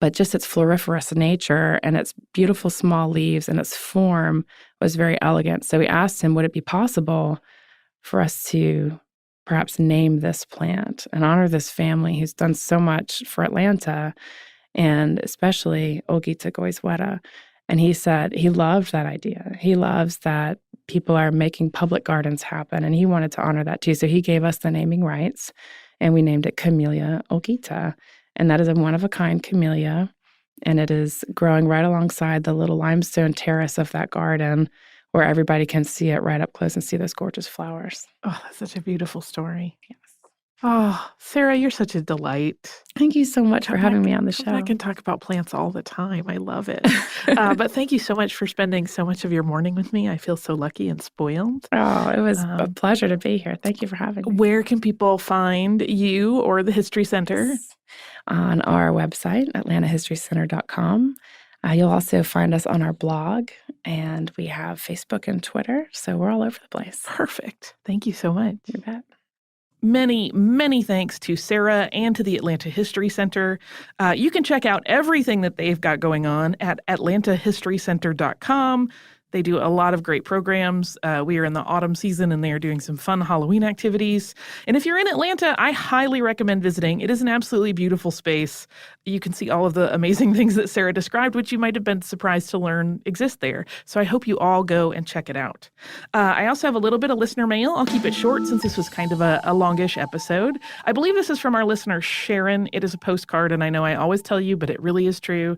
S2: But just its floriferous nature and its beautiful small leaves and its form was very elegant. So we asked him, would it be possible for us to perhaps name this plant and honor this family who's done so much for Atlanta, and especially Olguita Goizueta. And he said he loved that idea. He loves that people are making public gardens happen, and he wanted to honor that too. So he gave us the naming rights, and we named it Camellia Olguita. And that is a one-of-a-kind camellia, and it is growing right alongside the little limestone terrace of that garden where everybody can see it right up close and see those gorgeous flowers.
S1: Oh, that's such a beautiful story.
S2: Yes.
S1: Oh, Sarah, you're such a delight.
S2: Thank you so much for having me on the show.
S1: I can talk about plants all the time. I love it. But thank you so much for spending so much of your morning with me. I feel so lucky and spoiled.
S2: Oh, it was a pleasure to be here. Thank you for having me.
S1: Where can people find you or the History Center?
S2: On our website, atlantahistorycenter.com. You'll also find us on our blog, and we have Facebook and Twitter, so we're all over the place.
S1: Perfect. Thank you so much.
S2: You bet.
S1: Many, many thanks to Sarah and to the Atlanta History Center. You can check out everything that they've got going on at atlantahistorycenter.com. They do a lot of great programs. We are in the autumn season, and they are doing some fun Halloween activities. And if you're in Atlanta, I highly recommend visiting. It is an absolutely beautiful space. You can see all of the amazing things that Sarah described, which you might have been surprised to learn exist there. So I hope you all go and check it out. I also have a little bit of listener mail. I'll keep it short since this was kind of a longish episode. I believe this is from our listener, Sharon. It is a postcard, and I know I always tell you, but it really is true.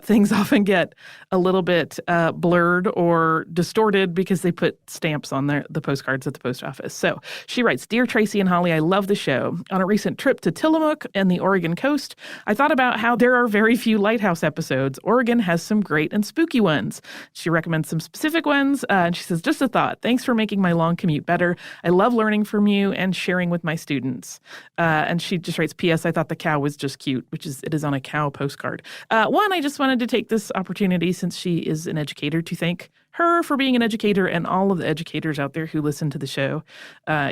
S1: Things often get a little bit blurred or distorted because they put stamps on the postcards at the post office. So she writes, Dear Tracy and Holly, I love the show. On a recent trip to Tillamook and the Oregon coast, I thought about how there are very few lighthouse episodes. Oregon has some great and spooky ones. She recommends some specific ones, and she says, just a thought. Thanks for making my long commute better. I love learning from you and sharing with my students. And she just writes, P.S. I thought the cow was just cute, it is on a cow postcard. One, I just wanted to take this opportunity, since she is an educator, to thank her for being an educator and all of the educators out there who listen to the show.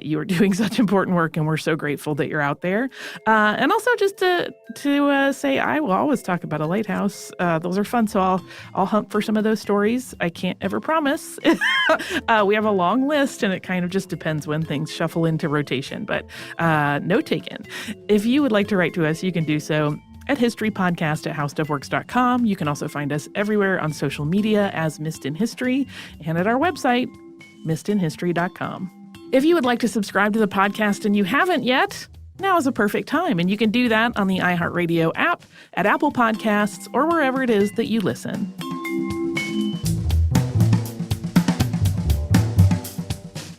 S1: You are doing such important work, and we're so grateful that you're out there. And also just to say, I will always talk about a lighthouse. Those are fun, so I'll hunt for some of those stories. I can't ever promise. We have a long list, and it kind of just depends when things shuffle into rotation, but note taken. If you would like to write to us, you can do so at historypodcast@howstuffworks.com. You can also find us everywhere on social media as Missed in History, and at our website, missedinhistory.com. If you would like to subscribe to the podcast and you haven't yet, now is a perfect time, and you can do that on the iHeartRadio app, at Apple Podcasts, or wherever it is that you listen.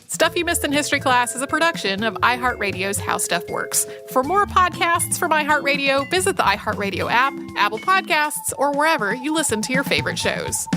S3: Stuff You Missed in History Class is a production of iHeartRadio's How Stuff Works. For more podcasts from iHeartRadio, visit the iHeartRadio app, Apple Podcasts, or wherever you listen to your favorite shows.